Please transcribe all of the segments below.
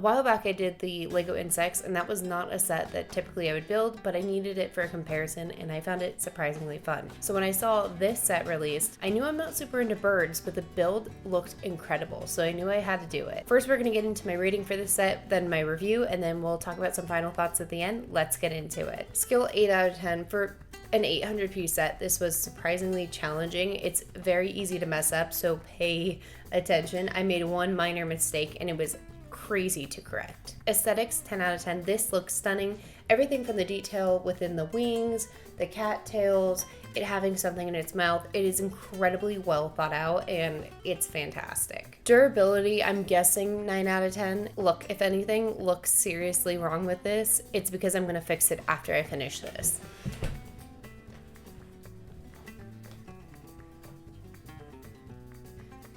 while back I did the Lego insects, and that was not a set that typically I would build, but I needed it for a comparison and I found it surprisingly fun. So when I saw this set released, I knew I'm not super into birds, but the build looked incredible, so I knew I had to do it. First, we're gonna get into my rating for this set, then my review, and then we'll talk about some final thoughts at the end. Let's get into it. Skill 8 out of 10. For an 800 piece set, this was surprisingly challenging. It's very easy to mess up, so pay attention. I made one minor mistake and it was crazy to correct. Aesthetics, 10 out of 10. This looks stunning. Everything from the detail within the wings, the cattails, it having something in its mouth. It is incredibly well thought out and it's fantastic. Durability, I'm guessing 9 out of 10. Look, if anything looks seriously wrong with this, it's because I'm gonna fix it after I finish this.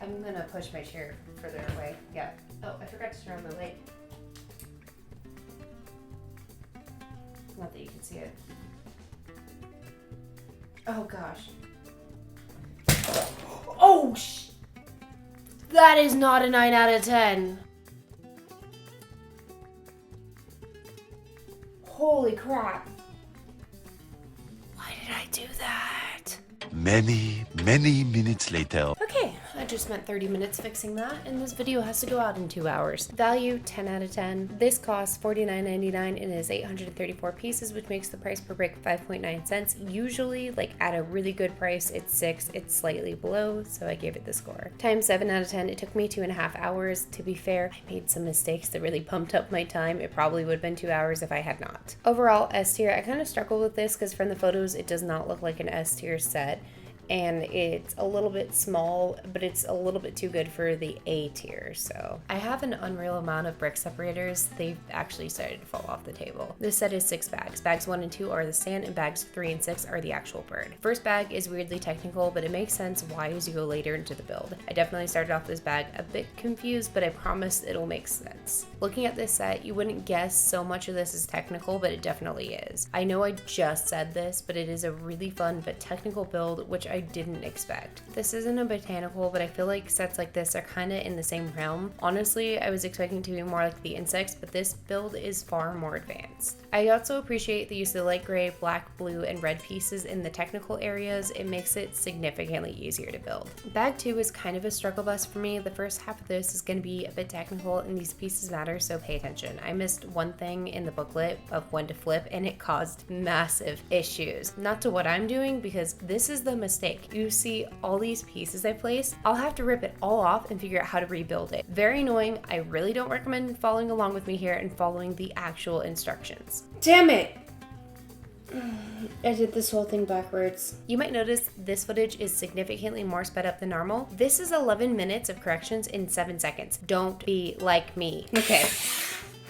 I'm gonna push my chair further away. Yeah. Oh, I forgot to turn on the light. Not that you can see it. Oh gosh. Oh that is not a 9 out of 10. Holy crap. Why did I do that? Many minutes later. Okay, I just spent 30 minutes fixing that, and this video has to go out in 2 hours. Value, 10 out of 10. This costs $49.99 and is 834 pieces, which makes the price per brick 5.9 cents. Usually, like at a really good price, it's 6. It's slightly below, so I gave it the score. Time, 7 out of 10. It took me 2.5 hours. To be fair, I made some mistakes that really pumped up my time. It probably would have been 2 hours if I had not. Overall, S tier. I kind of struggled with this because from the photos, it does not look like an S tier set. And it's a little bit small, but it's a little bit too good for the A tier. So I have an unreal amount of brick separators. They've actually started to fall off the table. This set is 6 bags. Bags 1 and 2 are the stand, and bags 3 and 6 are the actual bird. First bag is weirdly technical, but it makes sense why as you go later into the build. I definitely started off this bag a bit confused, but I promise it'll make sense. Looking at this set, you wouldn't guess so much of this is technical, but it definitely is. I know I just said this, but it is a really fun but technical build, which I didn't expect. This isn't a botanical, but I feel like sets like this are kind of in the same realm. Honestly, I was expecting to be more like the insects, but this build is far more advanced. I also appreciate the use of the light gray, black, blue, and red pieces in the technical areas. It makes it significantly easier to build. Bag 2 is kind of a struggle bus for me. The first half of this is going to be a bit technical, and these pieces matter, so pay attention. I missed one thing in the booklet of when to flip, and it caused massive issues. Not to what I'm doing, because this is the mistake. You see all these pieces I placed, I'll have to rip it all off and figure out how to rebuild it. Very annoying. I really don't recommend following along with me here and following the actual instructions. Damn it! I did this whole thing backwards. You might notice this footage is significantly more sped up than normal. This is 11 minutes of corrections in 7 seconds. Don't be like me. Okay.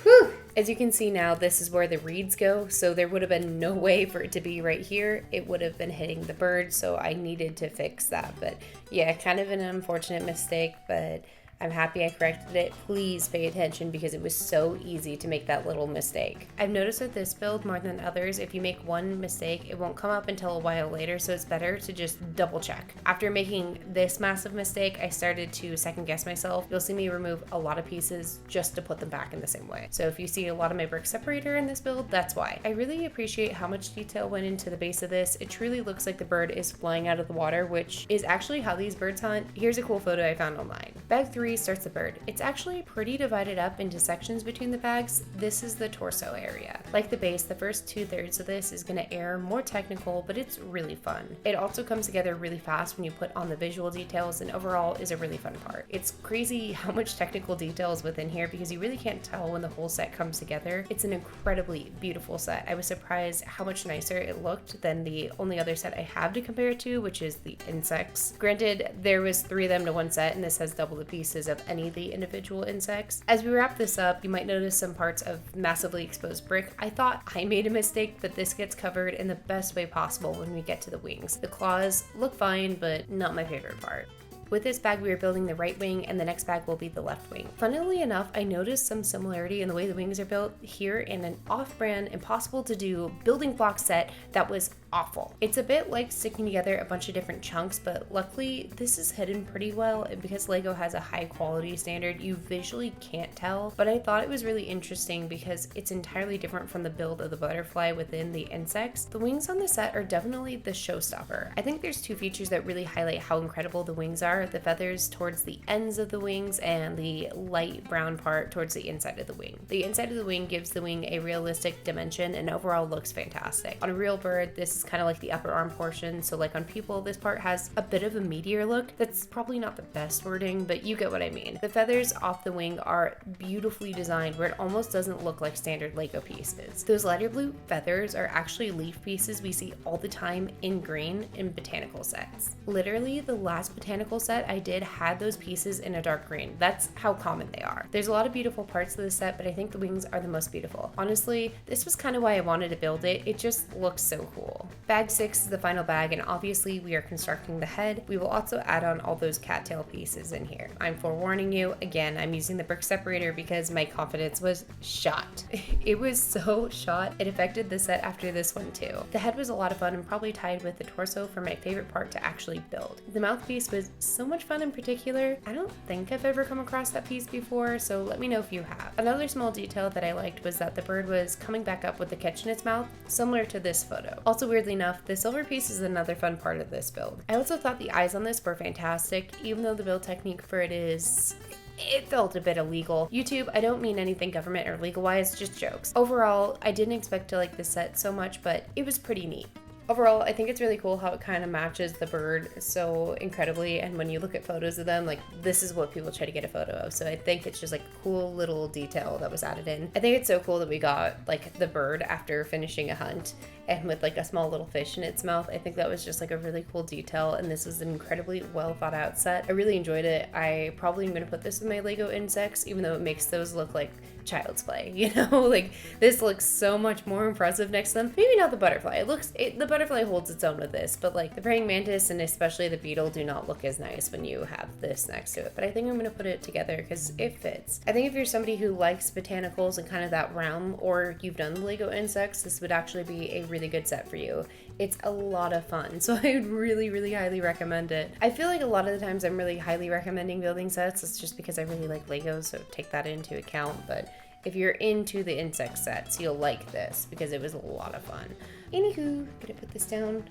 Whew. As you can see now, this is where the reeds go, so there would have been no way for it to be right here. It would have been hitting the bird, so I needed to fix that. But yeah, kind of an unfortunate mistake, but I'm happy I corrected it. Please pay attention because it was so easy to make that little mistake. I've noticed with this build more than others, if you make one mistake, it won't come up until a while later, so it's better to just double check. After making this massive mistake, I started to second guess myself. You'll see me remove a lot of pieces just to put them back in the same way. So if you see a lot of my brick separator in this build, that's why. I really appreciate how much detail went into the base of this. It truly looks like the bird is flying out of the water, which is actually how these birds hunt. Here's a cool photo I found online. Bag 3 starts the bird. It's actually pretty divided up into sections between the bags. This is the torso area. Like the base, the first 2/3 of this is going to air more technical, but it's really fun. It also comes together really fast when you put on the visual details, and overall is a really fun part. It's crazy how much technical detail is within here because you really can't tell when the whole set comes together. It's an incredibly beautiful set. I was surprised how much nicer it looked than the only other set I have to compare it to, which is the insects. Granted, there was 3 of them to one set, and this has double the pieces of any of the individual insects. As we wrap this up, you might notice some parts of massively exposed brick. I thought I made a mistake, but this gets covered in the best way possible when we get to the wings. The claws look fine, but not my favorite part. With this bag, we are building the right wing, and the next bag will be the left wing. Funnily enough, I noticed some similarity in the way the wings are built here in an off-brand, impossible to do building block set that was awful. It's a bit like sticking together a bunch of different chunks, but luckily this is hidden pretty well, and because Lego has a high quality standard, you visually can't tell. But I thought it was really interesting because it's entirely different from the build of the butterfly within the insects. The wings on the set are definitely the showstopper. I think there's two features that really highlight how incredible the wings are: the feathers towards the ends of the wings and the light brown part towards the inside of the wing. The inside of the wing gives the wing a realistic dimension and overall looks fantastic. On a real bird, this is kind of like the upper arm portion, so like on people, this part has a bit of a meteor look. That's probably not the best wording, but you get what I mean. The feathers off the wing are beautifully designed where it almost doesn't look like standard Lego pieces. Those lighter blue feathers are actually leaf pieces we see all the time in green in botanical sets. Literally, the last botanical set I did had those pieces in a dark green. That's how common they are. There's a lot of beautiful parts of the set, but I think the wings are the most beautiful. Honestly, this was kind of why I wanted to build it. It just looks so cool. Bag 6 is the final bag, and obviously we are constructing the head. We will also add on all those cattail pieces in here. I'm forewarning you, again, I'm using the brick separator because my confidence was shot. It was so shot, it affected the set after this one too. The head was a lot of fun and probably tied with the torso for my favorite part to actually build. The mouthpiece was so much fun in particular. I don't think I've ever come across that piece before, so let me know if you have. Another small detail that I liked was that the bird was coming back up with the catch in its mouth, similar to this photo. Also, weirdly enough, the silver piece is another fun part of this build. I also thought the eyes on this were fantastic, even though the build technique for it felt a bit illegal. YouTube, I don't mean anything government or legal wise, just jokes. Overall, I didn't expect to like this set so much, but it was pretty neat. Overall, I think it's really cool how it kind of matches the bird so incredibly, and when you look at photos of them, like, this is what people try to get a photo of, so I think it's just like a cool little detail that was added in. I think it's so cool that we got like the bird after finishing a hunt and with like a small little fish in its mouth. I think that was just like a really cool detail, and this was an incredibly well thought out set. I really enjoyed it. I probably am going to put this in my Lego insects, even though it makes those look like child's play, you know? Like, this looks so much more impressive next to them. Maybe not the butterfly. The butterfly holds its own with this, but like the praying mantis and especially the beetle do not look as nice when you have this next to it. But I think I'm going to put it together because it fits. I think if you're somebody who likes botanicals and kind of that realm, or you've done the Lego insects, this would actually be a really good set for you. It's a lot of fun, so I would really, really highly recommend it. I feel like a lot of the times I'm really highly recommending building sets. It's just because I really like Legos, so take that into account. But if you're into the insect sets, you'll like this because it was a lot of fun. Anywho, gonna put this down.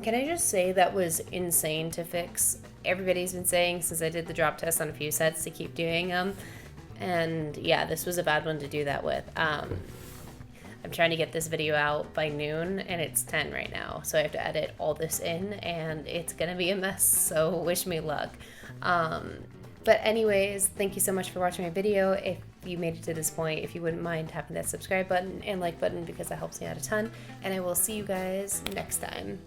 Can I just say that was insane to fix? Everybody's been saying since I did the drop test on a few sets to keep doing them. And yeah, this was a bad one to do that with. I'm trying to get this video out by noon and it's 10 right now. So I have to edit all this in and it's gonna be a mess. So wish me luck. But anyways, thank you so much for watching my video. If you made it to this point, if you wouldn't mind tapping that subscribe button and like button because that helps me out a ton. And I will see you guys next time.